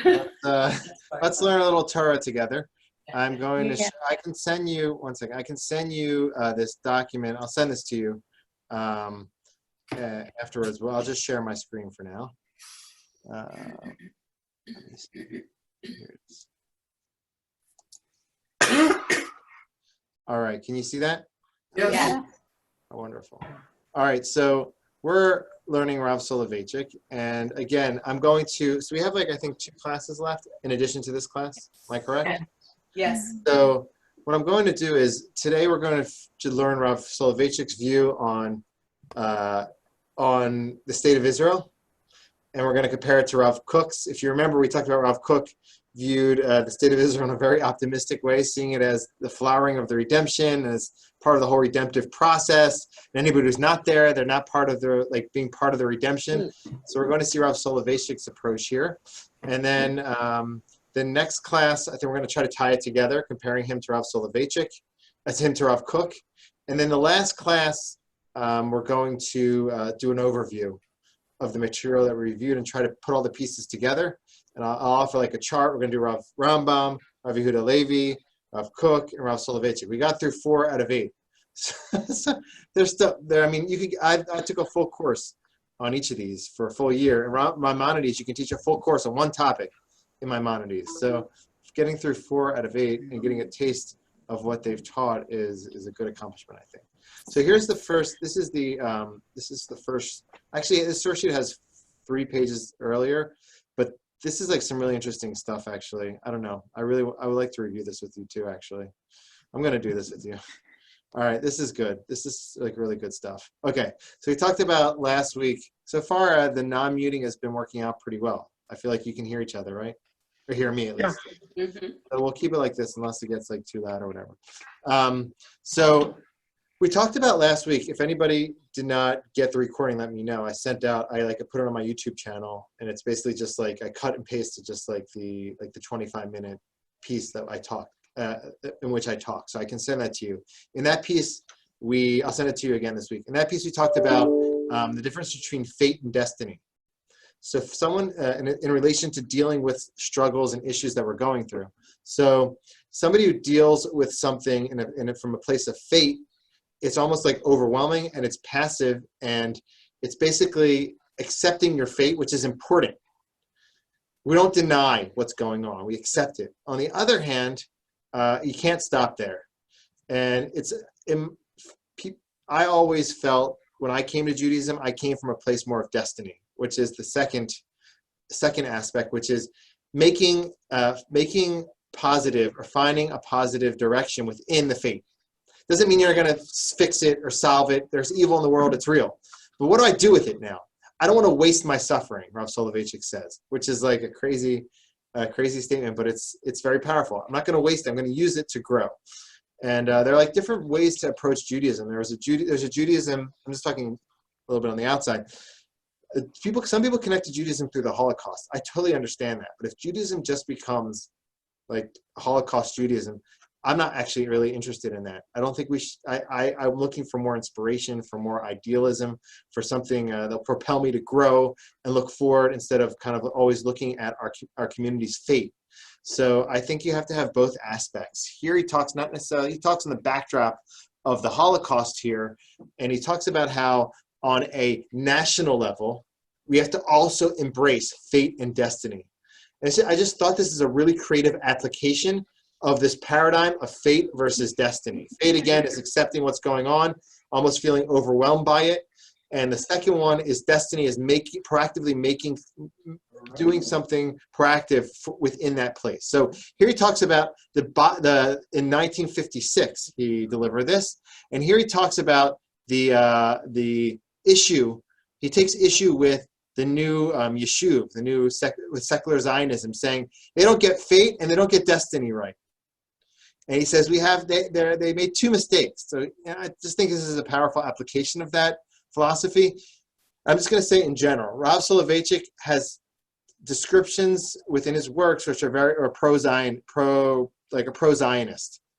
Let's learn a little Torah together. I'm going to, I can send you, one second, I can send you this document. I'll send this to you afterwards. Well, I'll just share my screen for now. Let me see. Here it is. All right, can you see that? Yes. Yeah. Oh, wonderful. All right, so we're learning Rav Soloveitchik, and again, I'm going to, so we have like, I think 2 classes left in addition to this class. Am I correct? Yes. So what I'm going to do is, today we're going to learn Rav Soloveitchik's view on the state of Israel, and we're going to compare it to Rav Kook's. If you remember, we talked about Rav Kook viewed the state of Israel in a very optimistic way, seeing it as the flowering of the redemption, as part of the whole redemptive process. And anybody who's not there, they're not part of the, like, being part of the redemption. So we're going to see Rav Soloveitchik's approach here. And then the next class, I think we're going to try to tie it together, comparing him to Rav Soloveitchik, as him to Rav Kook. And then the last class, we're going to do an overview of the material that we reviewed and try to put all the pieces together. And I'll offer like a chart. We're going to do Rav Rambam, Rav Yehuda Levi, Rav Kook, and Rav Soloveitchik. We got through 4 out of 8. So there's stuff there. I mean, you could. I took a full course on each of these for a full year. And Maimonides, you can teach a full course on one topic in Maimonides. So getting through 4 out of 8 and getting a taste of what they've taught is a good accomplishment, I think. So here's the first. This is the first. Actually, this source sheet has 3 pages earlier, but this is like some really interesting stuff, actually. I don't know. I would like to review this with you too, actually. I'm going to do this with you. All right, this is good. This is like really good stuff. Okay, so we talked about last week. So far, the non-muting has been working out pretty well. I feel like you can hear each other, right? Or hear me at least. Yeah. So we'll keep it like this unless it gets like too loud or whatever. So we talked about last week. If anybody did not get the recording, let me know. I put it on my YouTube channel, and it's basically just like I cut and pasted just like the 25-minute piece that I talked in which I talk. So I can send that to you. In that piece, I'll send it to you again this week. In that piece, we talked about the difference between fate and destiny. So if someone in relation to dealing with struggles and issues that we're going through. So somebody who deals with something from a place of fate, it's almost like overwhelming and it's passive, and it's basically accepting your fate, which is important. We don't deny what's going on. We accept it. On the other hand, you can't stop there. And I always felt when I came to Judaism, I came from a place more of destiny, which is the second aspect, which is making positive or finding a positive direction within the fate. Doesn't mean you're going to fix it or solve it. There's evil in the world. It's real. But what do I do with it now? I don't want to waste my suffering, Rav Soloveitchik says, which is like a crazy statement, but it's very powerful. I'm not going to waste it. I'm going to use it to grow. And there are like different ways to approach Judaism. There's a Judaism, I'm just talking a little bit on the outside. Some people connect to Judaism through the Holocaust. I totally understand that. But if Judaism just becomes like Holocaust Judaism, I'm not actually really interested in that. I don't think we should. I'm looking for more inspiration, for more idealism, for something that'll propel me to grow and look forward instead of kind of always looking at our community's fate. So I think you have to have both aspects. Here he talks not necessarily, he talks on the backdrop of the Holocaust here, and he talks about how on a national level, we have to also embrace fate and destiny. And so I just thought this is a really creative application of this paradigm of fate versus destiny. Fate, again, is accepting what's going on, almost feeling overwhelmed by it. And the second one is destiny, is doing something proactive within that place. So here he talks about in 1956, he delivered this. And here he talks about the issue, he takes issue with the new Yeshuv, with secular Zionism, saying they don't get fate and they don't get destiny right. And he says they made 2 mistakes. So I just think this is a powerful application of that philosophy. I'm just going to say in general, Rav Soloveitchik has descriptions within his works which are a pro-Zionist.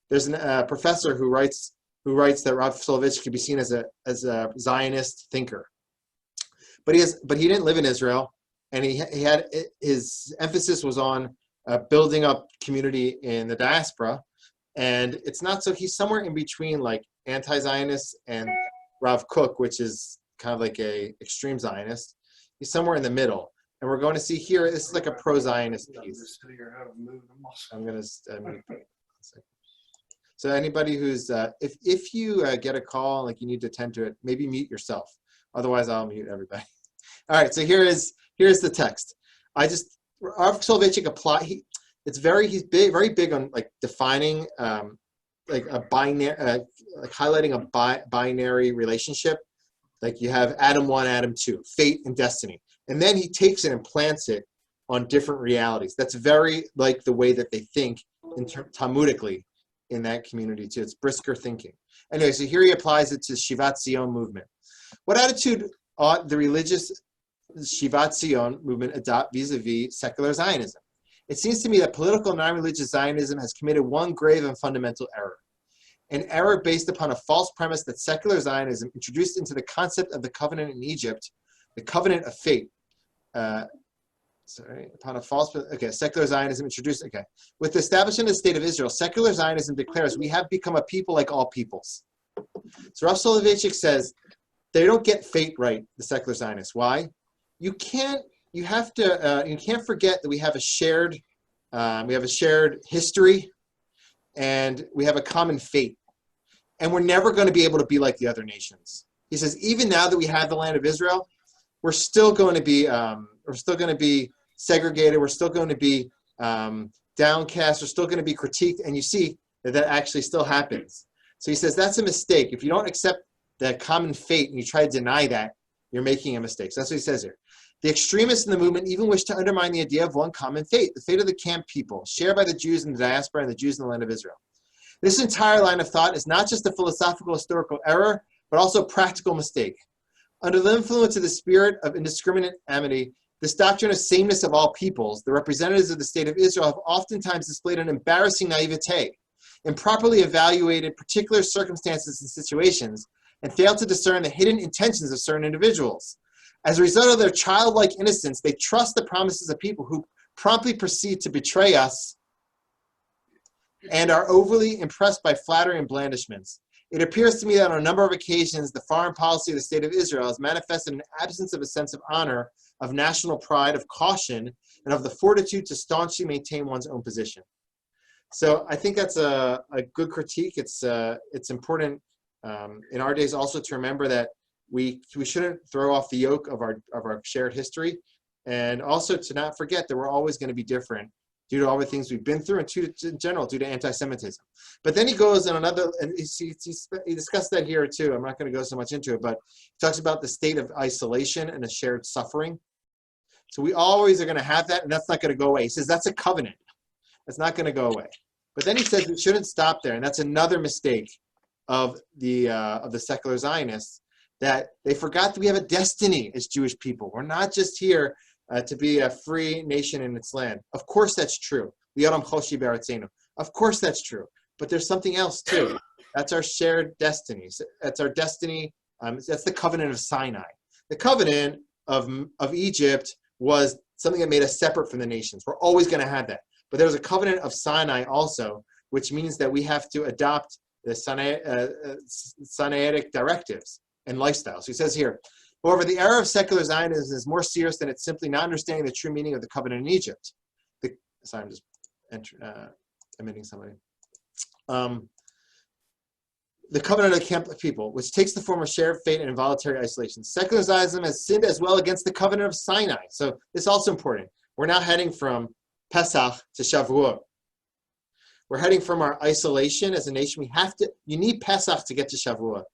There's a professor who writes that Rav Soloveitchik could be seen as a Zionist thinker. But he didn't live in Israel, and he had his emphasis was on building up community in the diaspora. And it's not so, he's somewhere in between like anti-Zionist and Rav Kook, which is kind of like a extreme Zionist. He's somewhere in the middle. And we're going to see here, this is like a pro-Zionist piece. I'm going to, so anybody who's, if you get a call, like you need to attend to it, maybe mute yourself. Otherwise, I'll mute everybody. All right, so here's the text. Rav Soloveitchik he's very big on like defining like a binary, like highlighting a binary relationship. Like you have Adam 1, Adam 2, fate and destiny. And then he takes it and plants it on different realities. That's very like the way that they think Talmudically in that community too. It's brisker thinking. Anyway, so here he applies it to Shivat Zion movement. What attitude ought the religious Shivat Zion movement adopt vis-a-vis secular Zionism? It seems to me that political non-religious Zionism has committed one grave and fundamental error. An error based upon a false premise that secular Zionism introduced into the concept of the covenant in Egypt, the covenant of fate. Secular Zionism introduced, With the establishment of the state of Israel, secular Zionism declares we have become a people like all peoples. So Rav Soloveitchik says they don't get fate right, the secular Zionists. Why? You can't forget that we have a shared history and we have a common fate. And we're never going to be able to be like the other nations. He says, even now that we have the land of Israel, we're still going to be segregated. We're still going to be downcast. We're still going to be critiqued. And you see that actually still happens. So he says that's a mistake. If you don't accept that common fate and you try to deny that, you're making a mistake. So that's what he says here. The extremists in the movement even wish to undermine the idea of one common fate, the fate of the camp people, shared by the Jews in the diaspora and the Jews in the land of Israel. This entire line of thought is not just a philosophical historical error, but also a practical mistake. Under the influence of the spirit of indiscriminate amity, this doctrine of sameness of all peoples, the representatives of the state of Israel have oftentimes displayed an embarrassing naivete, improperly evaluated particular circumstances and situations, and failed to discern the hidden intentions of certain individuals. As a result of their childlike innocence, they trust the promises of people who promptly proceed to betray us and are overly impressed by flattery and blandishments. It appears to me that on a number of occasions, the foreign policy of the state of Israel has manifested an absence of a sense of honor, of national pride, of caution, and of the fortitude to staunchly maintain one's own position. So I think that's a good critique. It's important in our days also to remember that we shouldn't throw off the yoke of our shared history, and also to not forget that we're always going to be different due to all the things we've been through and in general due to anti-Semitism. But then he goes on another, and he discussed that here too. I'm not going to go so much into it, but he talks about the state of isolation and a shared suffering. So we always are going to have that, and that's not going to go away. He says that's a covenant. That's not going to go away. But then he says we shouldn't stop there, and that's another mistake of the secular Zionists, that they forgot that we have a destiny as Jewish people. We're not just here to be a free nation in its land. Of course that's true. Of course that's true. But there's something else too. That's our shared destiny. That's our destiny. That's the covenant of Sinai. The covenant of Egypt was something that made us separate from the nations. We're always going to have that. But there's a covenant of Sinai also, which means that we have to adopt the Sinaitic directives and lifestyles. So he says here, however, the error of secular Zionism is more serious than it's simply not understanding the true meaning of the covenant in Egypt. Sorry, I'm just omitting somebody. The covenant of the camp of people, which takes the form of shared fate and involuntary isolation. Secular Zionism has sinned as well against the covenant of Sinai. So this is also important. We're now heading from Pesach to Shavuot. We're heading from our isolation as a nation. You need Pesach to get to Shavuot.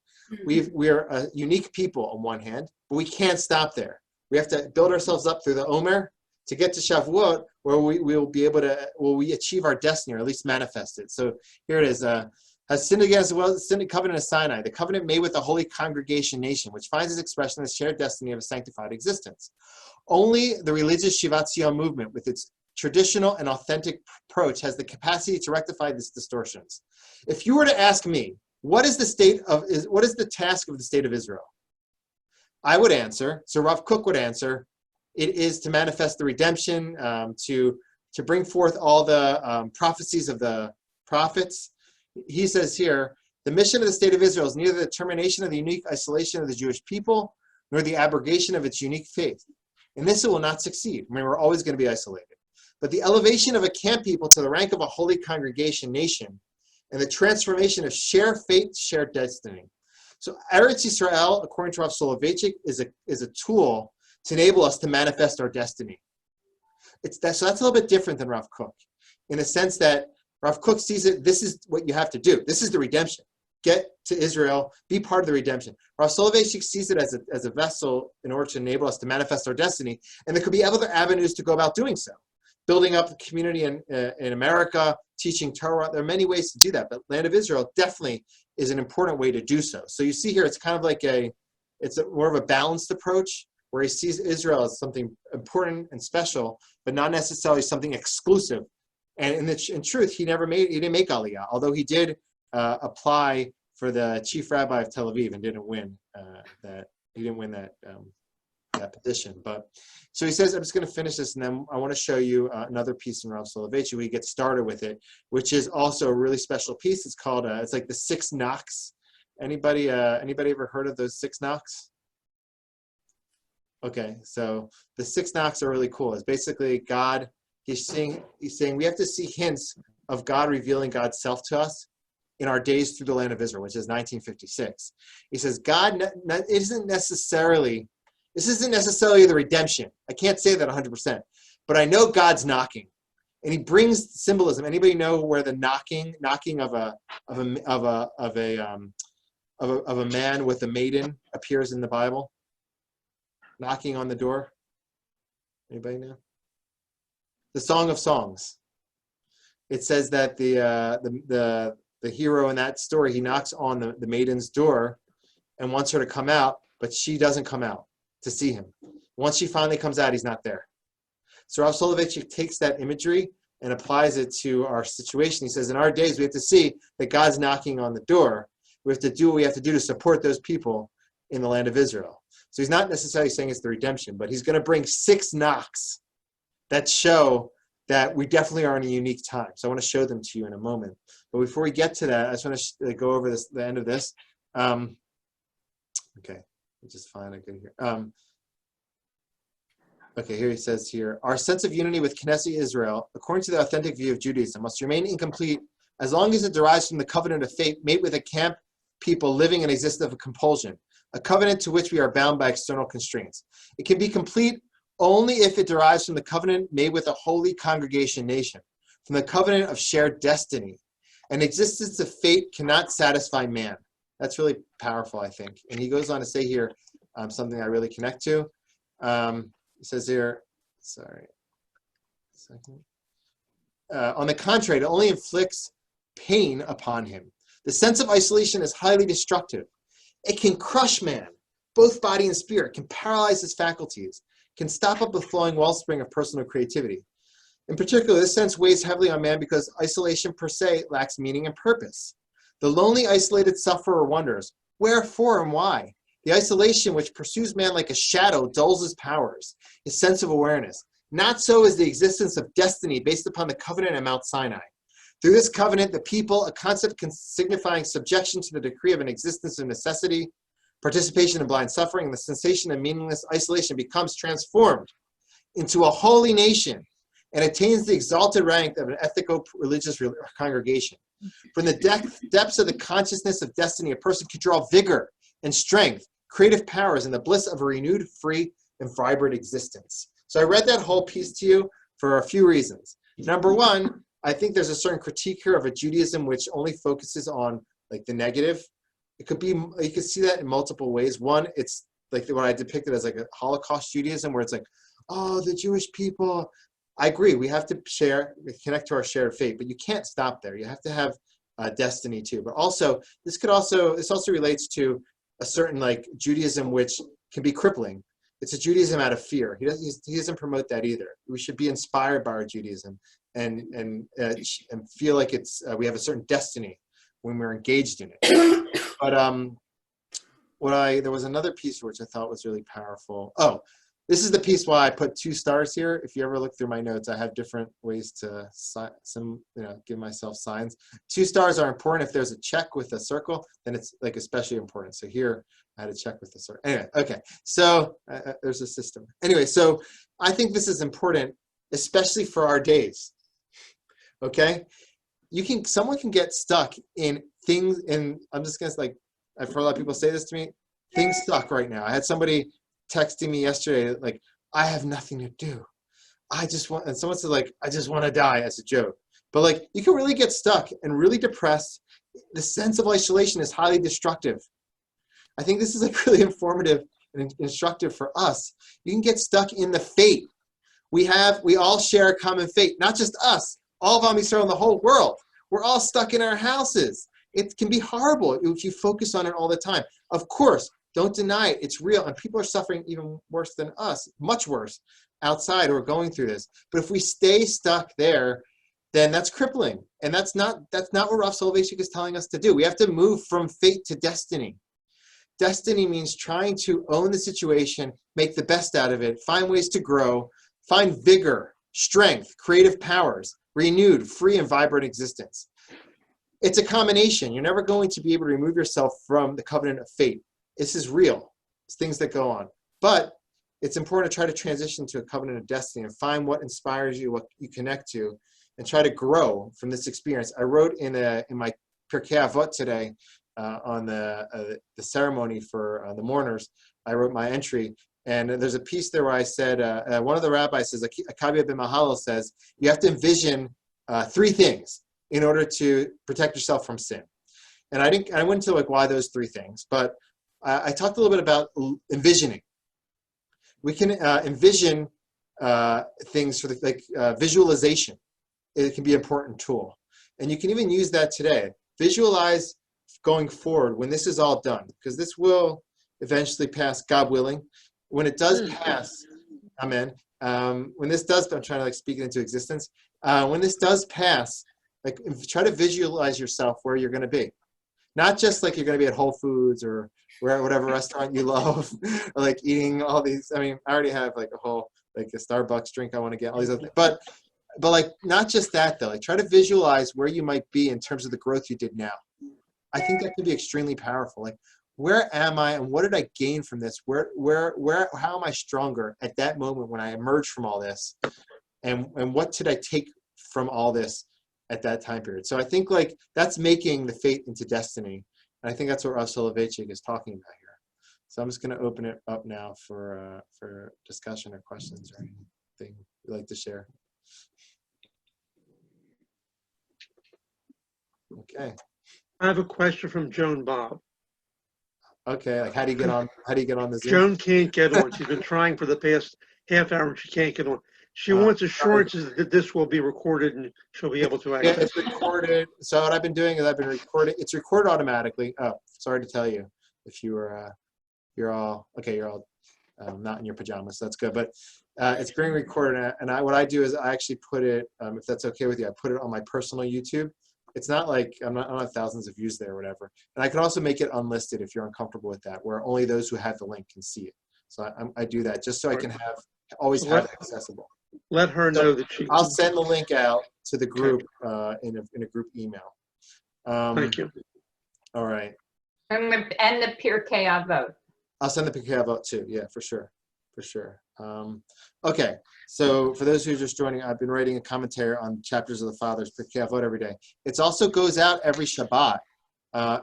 We're a unique people on one hand, but we can't stop there. We have to build ourselves up through the Omer to get to Shavuot, where we achieve our destiny, or at least manifest it. So here it is. Has sinned against the covenant of Sinai, the covenant made with the holy congregation nation, which finds its expression in the shared destiny of a sanctified existence. Only the religious Shivat Zion movement, with its traditional and authentic approach, has the capacity to rectify these distortions. If you were to ask me, what is the task of the state of Israel? I would answer, so Rav Kook would answer, It is to manifest the redemption, to bring forth all the prophecies of the prophets. He says here, the mission of the state of Israel is neither the termination of the unique isolation of the Jewish people, nor the abrogation of its unique faith. In this, it will not succeed. I mean, we're always going to be isolated. But the elevation of a camp people to the rank of a holy congregation nation, and the transformation of shared faith, shared destiny. So Eretz Yisrael, according to Rav Soloveitchik, is a tool to enable us to manifest our destiny. So that's a little bit different than Rav Kook, in the sense that Rav Kook sees it, this is what you have to do. This is the redemption. Get to Israel, be part of the redemption. Rav Soloveitchik sees it as a vessel in order to enable us to manifest our destiny, and there could be other avenues to go about doing so. Building up the community in America, teaching Torah, there are many ways to do that, but Land of Israel definitely is an important way to do so. So you see here, it's kind of like more of a balanced approach, where he sees Israel as something important and special, but not necessarily something exclusive. And in truth, he didn't make Aliyah, although he did apply for the chief rabbi of Tel Aviv and didn't win that. He didn't win that petition. But so he says, I'm just going to finish this, and then I want to show you another piece in Rav Soloveitchik. We get started with it, which is also a really special piece. It's called it's like the 6 knocks. Anybody ever heard of those 6 knocks? Okay, so the 6 knocks are really cool. It's basically God. He's saying we have to see hints of God revealing God's self to us in our days through the land of Israel, which is 1956. He says God isn't necessarily. This isn't necessarily the redemption. I can't say that 100%, but I know God's knocking, and He brings symbolism. Anybody know where the knocking of a man with a maiden appears in the Bible? Knocking on the door. Anybody know? The Song of Songs. It says that the hero in that story, he knocks on the maiden's door and wants her to come out, but she doesn't come out to see him. Once she finally comes out, he's not there. So Rav Soloveitchik takes that imagery and applies it to our situation. He says, in our days, we have to see that God's knocking on the door. We have to do what we have to do to support those people in the land of Israel. So he's not necessarily saying it's the redemption, but he's going to bring 6 knocks that show that we definitely are in a unique time. So I want to show them to you in a moment. But before we get to that, I just want to go over the end of this. Okay. Just find it good here. Okay, here he says here, our sense of unity with Knesset Israel, according to the authentic view of Judaism, must remain incomplete as long as it derives from the covenant of faith made with a camp people living in existence of a compulsion, a covenant to which we are bound by external constraints. It can be complete only if it derives from the covenant made with a holy congregation nation, from the covenant of shared destiny. An existence of fate cannot satisfy man. That's really powerful, I think. And he goes on to say here something I really connect to. He says here, sorry, a second. On the contrary, it only inflicts pain upon him. The sense of isolation is highly destructive. It can crush man, both body and spirit, can paralyze his faculties, can stop up the flowing wellspring of personal creativity. In particular, this sense weighs heavily on man because isolation per se lacks meaning and purpose. The lonely, isolated sufferer wonders, wherefore and why? The isolation which pursues man like a shadow dulls his powers, his sense of awareness. Not so is the existence of destiny based upon the covenant at Mount Sinai. Through this covenant, the people, a concept signifying subjection to the decree of an existence of necessity, participation in blind suffering, and the sensation of meaningless isolation becomes transformed into a holy nation and attains the exalted rank of an ethico-religious congregation. From the depths of the consciousness of destiny, a person can draw vigor and strength, creative powers, and the bliss of a renewed, free, and vibrant existence. So I read that whole piece to you for a few reasons. Number one, I think there's a certain critique here of a Judaism which only focuses on like the negative. It could be, you could see that in multiple ways. One, it's like what I depicted as like a Holocaust Judaism, where it's like, oh, the Jewish people. I agree. We have to connect to our shared faith, but you can't stop there. You have to have destiny too. But also, this also relates to a certain like Judaism which can be crippling. It's a Judaism out of fear. He doesn't promote that either. We should be inspired by our Judaism and feel like it's we have a certain destiny when we're engaged in it. But there was another piece which I thought was really powerful. Oh, this is the piece why I put 2 stars here. If you ever look through my notes, I have different ways to give myself signs. 2 stars are important. If there's a check with a circle, then it's like especially important. So here I had a check with the circle. Anyway, okay. So there's a system. Anyway, so I think this is important, especially for our days. Okay, someone can get stuck in things, and I'm just gonna I've heard a lot of people say this to me. Things suck right now. I had somebody texting me yesterday like, I have nothing to do. And someone said like, I just want to die, as a joke. But like, you can really get stuck and really depressed. The sense of isolation is highly destructive. I think this is like really informative and instructive for us. You can get stuck in the fate. We all share a common fate, not just us, all of Am Yisrael in the whole world. We're all stuck in our houses. It can be horrible if you focus on it all the time. Of course, don't deny it. It's real, and people are suffering even worse than us, much worse, outside who are going through this. But if we stay stuck there, then that's crippling, and that's not what Rav Soloveitchik is telling us to do. We have to move from fate to destiny. Destiny means trying to own the situation, make the best out of it, find ways to grow, find vigor, strength, creative powers, renewed, free, and vibrant existence. It's a combination. You're never going to be able to remove yourself from the covenant of fate. This is real. It's things that go on. But it's important to try to transition to a covenant of destiny and find what inspires you, what you connect to, and try to grow from this experience. I wrote in my Pirkei Avot today on the ceremony for the mourners. I wrote my entry, and there's a piece there where I said, one of the rabbis says, Akabi ben Mahalal says, you have to envision 3 things in order to protect yourself from sin. And I went into like why those 3 things, but I talked a little bit about envisioning. We can envision things for visualization. It can be an important tool. And you can even use that today. Visualize going forward when this is all done, because this will eventually pass, God willing. When it does pass, amen. When this does, I'm trying to speak it into existence. When this does pass, try to visualize yourself where you're going to be. Not just like you're going to be at Whole Foods or whatever restaurant you love, or like eating all these. I mean, I already have like a whole a Starbucks drink I want to get, all these other things. But like not just that though. Like try to visualize where you might be in terms of the growth you did now. I think that could be extremely powerful. Like, where am I and what did I gain from this? How am I stronger at that moment when I emerge from all this? And what did I take from all this at that time period? So I think like that's making the fate into destiny. And I think that's what Rav Soloveitchik is talking about here. So I'm just going to open it up now for discussion or questions or anything you'd like to share. Okay. I have a question from Joan Bob. Okay, like how do you get on the Zoom? Joan can't get on. She's been trying for the past half hour and she can't get on. She wants assurances that this will be recorded and she'll be able to access. Yeah, it's recorded. So what I've been doing is I've been recording. It's recorded automatically. Oh, sorry to tell you if you're all not in your pajamas. So that's good. But it's being recorded, and what I do is I actually put it, if that's okay with you, I put it on my personal YouTube. It's not like I don't have thousands of views there or whatever. And I can also make it unlisted if you're uncomfortable with that, where only those who have the link can see it. So I do that just so I can always have it accessible. Let her know that she. I'll send the link out to the group in a group email. Thank you. All right. And the Pirkei Avot. I'll send the Pirkei Avot too. Yeah, for sure. Okay. So for those who are just joining, I've been writing a commentary on chapters of the Fathers, Pirkei Avot, every day. It also goes out every Shabbat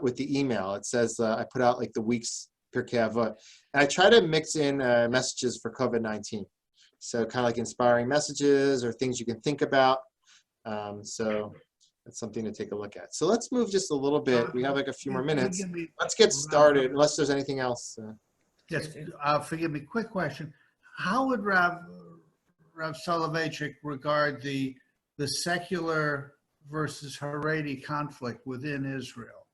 with the email. It says I put out like the week's Pirkei Avot. And I try to mix in messages for COVID-19. So kind of like inspiring messages or things you can think about. So that's something to take a look at. So let's move just a little bit. We have like a few more minutes. Let's get started, unless there's anything else. Yes, forgive me, quick question. How would Rav Soloveitchik regard the secular versus Haredi conflict within Israel?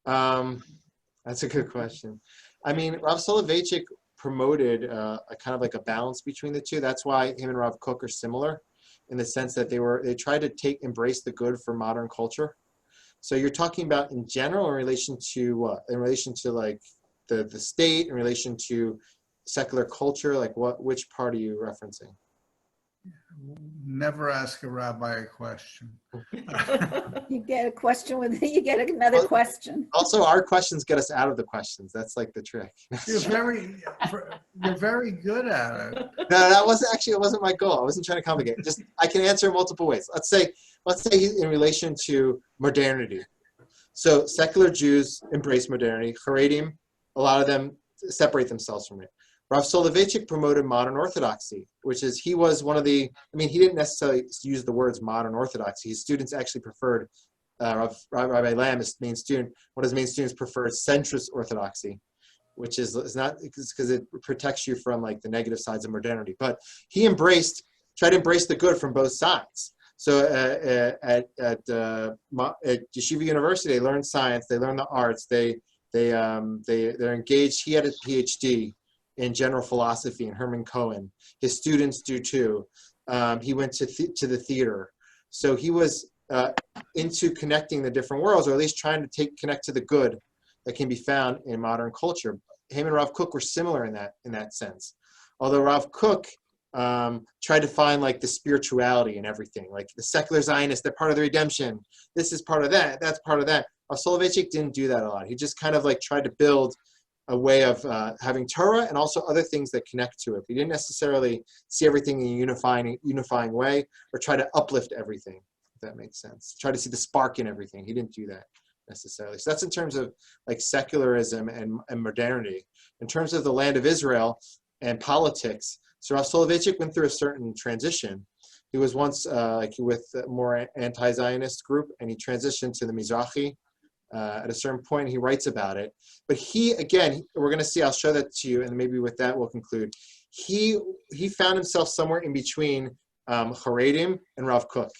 That's a good question. I mean, Rav Soloveitchik promoted a kind of like a balance between the two. That's why him and Rav Kook are similar in the sense that they tried to embrace the good for modern culture. So you're talking about in general in relation to what? In relation to like the state, in relation to secular culture? Like which part are you referencing? Never ask a rabbi a question. You get a question with, you get another question. Also, our questions get us out of the questions. That's like the trick. You're very good at it. No, that wasn't actually, it wasn't my goal. I wasn't trying to complicate it. Just, I can answer in multiple ways. Let's say in relation to modernity. So secular Jews embrace modernity. Haredim, a lot of them separate themselves from it. Rav Soloveitchik promoted modern orthodoxy, which is, he was one of the, I mean, he didn't necessarily use the words modern orthodoxy. His students actually preferred, Rabbi Lamb, his main student, one of his main students preferred centrist orthodoxy, which is not, because it protects you from like the negative sides of modernity. But he tried to embrace the good from both sides. So at Yeshiva University, they learn science, they learn the arts, they're engaged. He had a PhD in general philosophy and Herman Cohen. His students do too. He went to the theater. So he was into connecting the different worlds, or at least trying to connect to the good that can be found in modern culture. Him and Rav Kook were similar in that sense. Although Rav Kook tried to find like the spirituality in everything, like the secular Zionists, they're part of the redemption. This is part of that, that's part of that. Soloveitchik didn't do that a lot. He just kind of like tried to build a way of having Torah and also other things that connect to it. He didn't necessarily see everything in a unifying way or try to uplift everything, if that makes sense. Try to see the spark in everything. He didn't do that necessarily. So that's in terms of like secularism and modernity. In terms of the land of Israel and politics, so Rav Soloveitchik went through a certain transition. He was once like with a more anti-Zionist group, and he transitioned to the Mizrahi. At a certain point, he writes about it. But he, again, we're going to see, I'll show that to you, and maybe with that we'll conclude. He found himself somewhere in between Haredim and Rav Kook.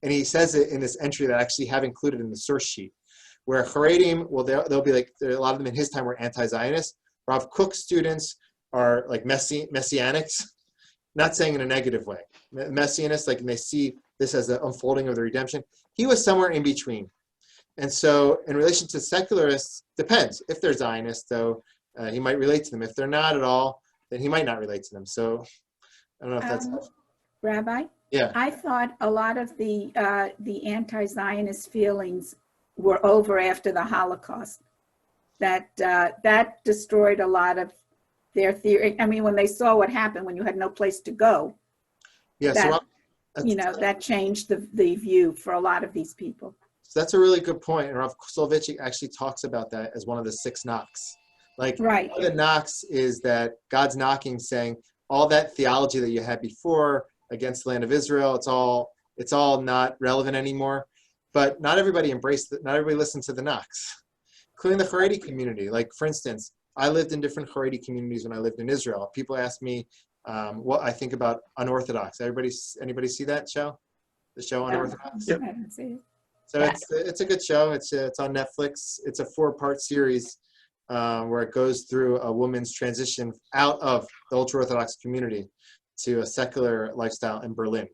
And he says it in this entry that I actually have included in the source sheet, where Haredim, well, they'll be like, a lot of them in his time were anti-Zionist. Rav Kook's students are like Messianics, not saying in a negative way. Messianists, like, and they see this as the unfolding of the redemption. He was somewhere in between. And so in relation to secularists, depends. If they're Zionists, though, he might relate to them. If they're not at all, then he might not relate to them. So I don't know if that's helpful. Rabbi? Yeah. I thought a lot of the anti-Zionist feelings were over after the Holocaust. That destroyed a lot of their theory. I mean, when they saw what happened when you had no place to go, Yeah. that changed the view for a lot of these people. So that's a really good point. And Rav Soloveitchik actually talks about that as one of the 6 knocks. Like, right. One of the knocks is that God's knocking, saying all that theology that you had before against the land of Israel, it's all not relevant anymore. But not everybody embraced it. Not everybody listened to the knocks, including the Haredi community. Like, for instance, I lived in different Haredi communities when I lived in Israel. People ask me what I think about Unorthodox. Anybody see that show? The show Unorthodox? Yep. I didn't see it. So it's a good show. It's on Netflix. It's a 4-part series where it goes through a woman's transition out of the ultra-Orthodox community to a secular lifestyle in Berlin.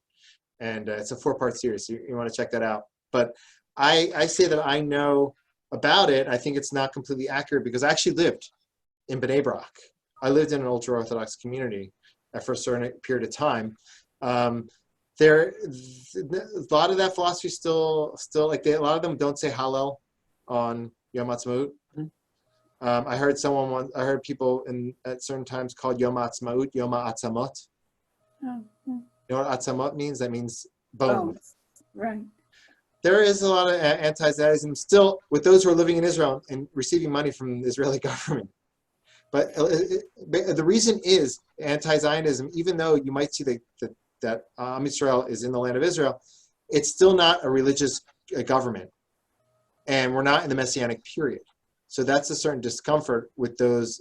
And it's a 4-part series. So you want to check that out. But I say that I know about it. I think it's not completely accurate because I actually lived in Bnei Brak. I lived in an ultra-Orthodox community for a certain period of time. A lot of that philosophy still like a lot of them don't say Hallel on Yom Ha'atzmaut. I heard people at certain times called Yom Ha'atzmaut Yom Ha'atzamot. Oh, You know what Atzamot means? That means bones. Right. There is a lot of anti-Zionism still with those who are living in Israel and receiving money from the Israeli government. But the reason is anti-Zionism, even though you might see that Am Yisrael is in the land of Israel, it's still not a religious government. And we're not in the Messianic period. So that's a certain discomfort with those,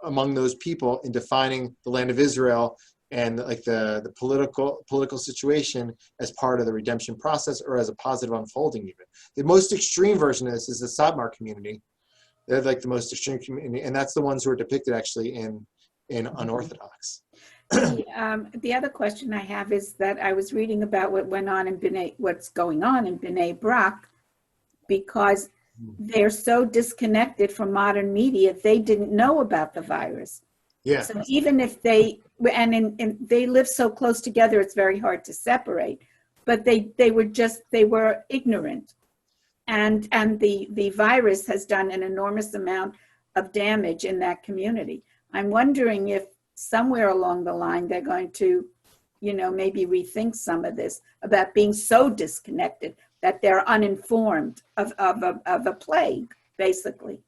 among those people in defining the land of Israel and like the political situation as part of the redemption process or as a positive unfolding even. The most extreme version of this is the Sadmar community. They're like the most extreme community, and that's the ones who are depicted actually in Unorthodox. The other question I have is that I was reading about what's going on in Bnei Brak, because they're so disconnected from modern media, they didn't know about the virus. Yeah. So even if they, and they live so close together, it's very hard to separate, but they were ignorant. And the virus has done an enormous amount of damage in that community. I'm wondering if somewhere along the line, they're going to, maybe rethink some of this about being so disconnected that they're uninformed of a plague, basically.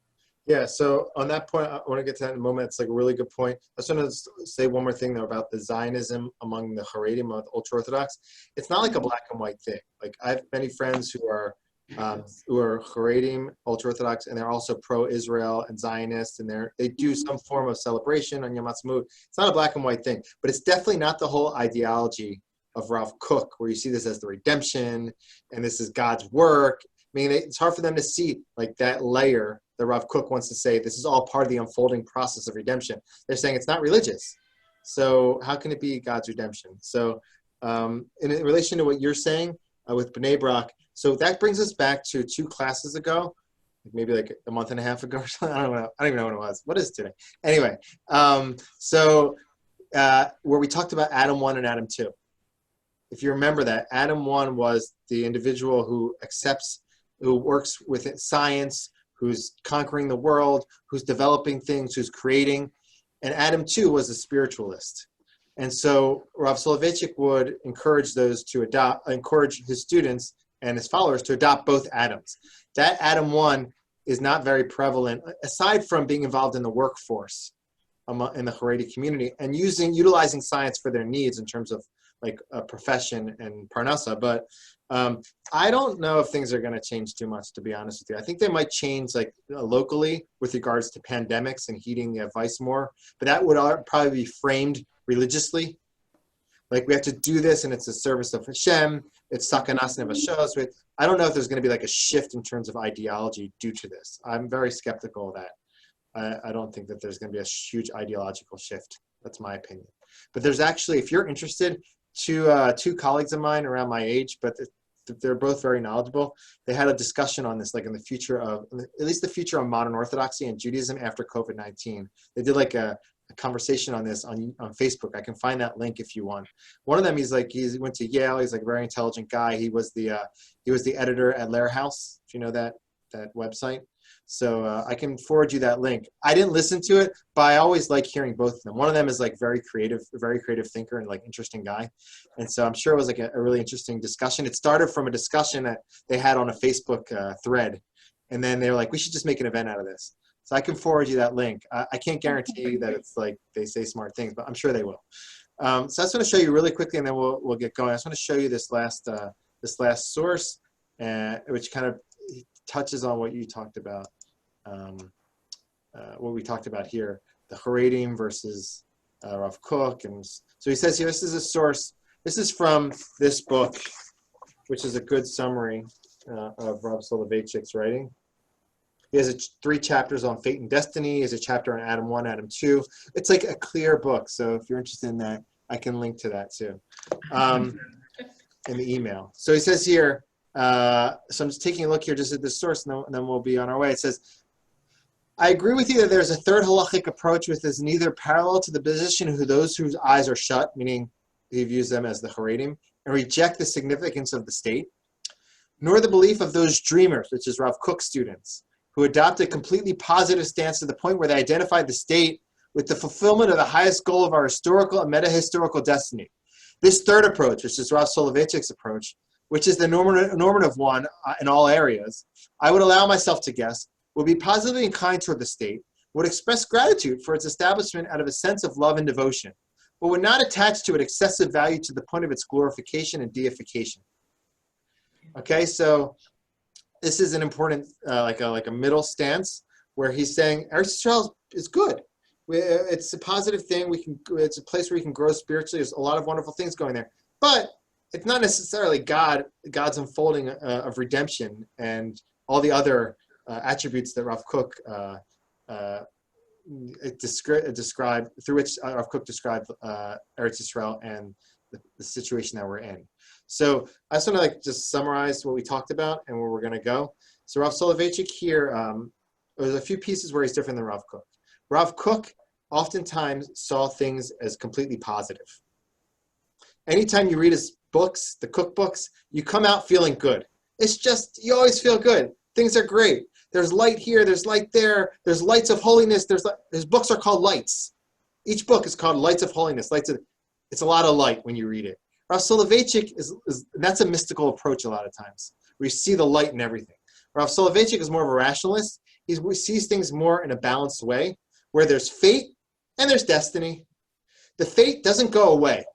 Yeah, so on that point, I want to get to that in a moment. It's like a really good point. I just want to say one more thing though about the Zionism among the Haredim, the ultra-Orthodox. It's not like a black and white thing. Like I have many friends who are Haredim, ultra-Orthodox, and they're also pro-Israel and Zionist, and they do some form of celebration on Yom Ha'atzmaut. It's not a black and white thing, but it's definitely not the whole ideology of Rav Kook, where you see this as the redemption, and this is God's work. I mean, it's hard for them to see like that layer that Rav Kook wants to say, this is all part of the unfolding process of redemption. They're saying it's not religious. So how can it be God's redemption? So in relation to what you're saying with B'nai Brak, so that brings us back to 2 classes ago, maybe like a month and a half ago or something. I don't even know when it was. What is it today? Anyway, where we talked about Adam 1 and Adam 2. If you remember that, Adam 1 was the individual who works with science, who's conquering the world, who's developing things, who's creating. And Adam 2 was a spiritualist. And so Rav Soloveitchik would encourage his students and his followers to adopt both Adams. That Adam 1 is not very prevalent, aside from being involved in the workforce in the Haredi community and utilizing science for their needs in terms of like a profession and parnasa. But I don't know if things are going to change too much, to be honest with you. I think they might change like locally with regards to pandemics and heeding the advice more, but that would probably be framed religiously. Like we have to do this and it's a service of Hashem, it's sakanas nevashos. I don't know if there's going to be like a shift in terms of ideology due to this. I'm very skeptical of that. I don't think that there's going to be a huge ideological shift. That's my opinion. But there's actually, if you're interested, two colleagues of mine around my age, but they're both very knowledgeable. They had a discussion on this, like in the future of, at least the future of modern Orthodoxy and Judaism after COVID-19. They did like a conversation on this on Facebook. I can find that link if you want. One of them, he went to Yale. He's like a very intelligent guy. He was the editor at Lair House, if you know that website. So I can forward you that link. I didn't listen to it, but I always like hearing both of them. One of them is like very creative thinker and like interesting guy. And so I'm sure it was like a really interesting discussion. It started from a discussion that they had on a Facebook thread. And then they were like, we should just make an event out of this. So I can forward you that link. I can't guarantee that it's like they say smart things, but I'm sure they will. So I just want to show you really quickly, and then we'll get going. I just want to show you this last source, which kind of touches on what you talked about, what we talked about here, the Haredim versus Rav Kook. And so he says here, this is a source. This is from this book, which is a good summary of Rav Soloveitchik's writing. He has 3 chapters on fate and destiny. He has a chapter on Adam 1, Adam 2. It's like a clear book. So if you're interested in that, I can link to that too in the email. So he says here, so I'm just taking a look here just at this source, and then we'll be on our way. It says, I agree with you that there's a third halachic approach which is neither parallel to the position of those whose eyes are shut, meaning he views them as the Haredim, and reject the significance of the state, nor the belief of those dreamers, which is Rav Kook's students, who adopt a completely positive stance to the point where they identified the state with the fulfillment of the highest goal of our historical and meta-historical destiny. This third approach, which is Rav Soloveitchik's approach, which is the normative one in all areas, I would allow myself to guess, would be positively inclined toward the state, would express gratitude for its establishment out of a sense of love and devotion, but would not attach to it excessive value to the point of its glorification and deification. Okay, so this is an important, like a middle stance, where he's saying Eretz Yisrael is good. It's a positive thing. It's a place where we can grow spiritually. There's a lot of wonderful things going there, but it's not necessarily God's unfolding of redemption and all the other attributes that Rav Kook described, through which Rav Kook described Eretz Yisrael and the situation that we're in. So I just want to just summarize what we talked about and where we're going to go. So Rav Soloveitchik here, there's a few pieces where he's different than Rav Kook. Rav Kook oftentimes saw things as completely positive. Anytime you read his books, the cookbooks, you come out feeling good. It's just, you always feel good. Things are great. There's light here, there's light there, there's lights of holiness. His books are called lights. Each book is called Lights of Holiness. It's a lot of light when you read it. Rav Soloveitchik that's a mystical approach a lot of times, where you see the light in everything. Rav Soloveitchik is more of a rationalist. He sees things more in a balanced way, where there's fate and there's destiny. The fate doesn't go away.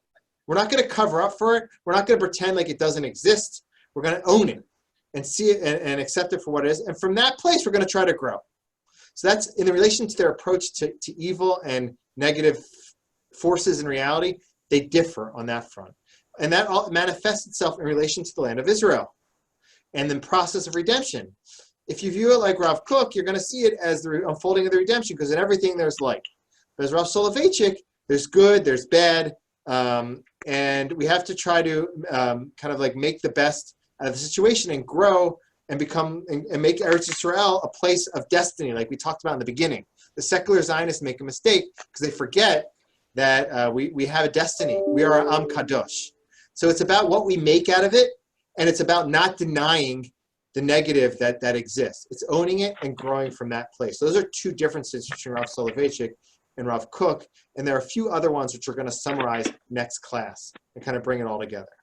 We're not going to cover up for it. We're not going to pretend like it doesn't exist. We're going to own it and see it and accept it for what it is. And from that place, we're going to try to grow. So that's in relation to their approach to evil and negative forces in reality. They differ on that front. And that all manifests itself in relation to the land of Israel and the process of redemption. If you view it like Rav Kook, you're going to see it as the unfolding of the redemption, because in everything there's light. But as Rav Soloveitchik, there's good, there's bad, and we have to try to kind of like make the best out of the situation and grow and become and make Eretz Yisrael a place of destiny, like we talked about in the beginning. The secular Zionists make a mistake because they forget that we have a destiny. We are Am Kadosh. So it's about what we make out of it, and it's about not denying the negative that exists. It's owning it and growing from that place. Those are two differences between Rav Soloveitchik and Rav Kook, and there are a few other ones which we're going to summarize next class and kind of bring it all together.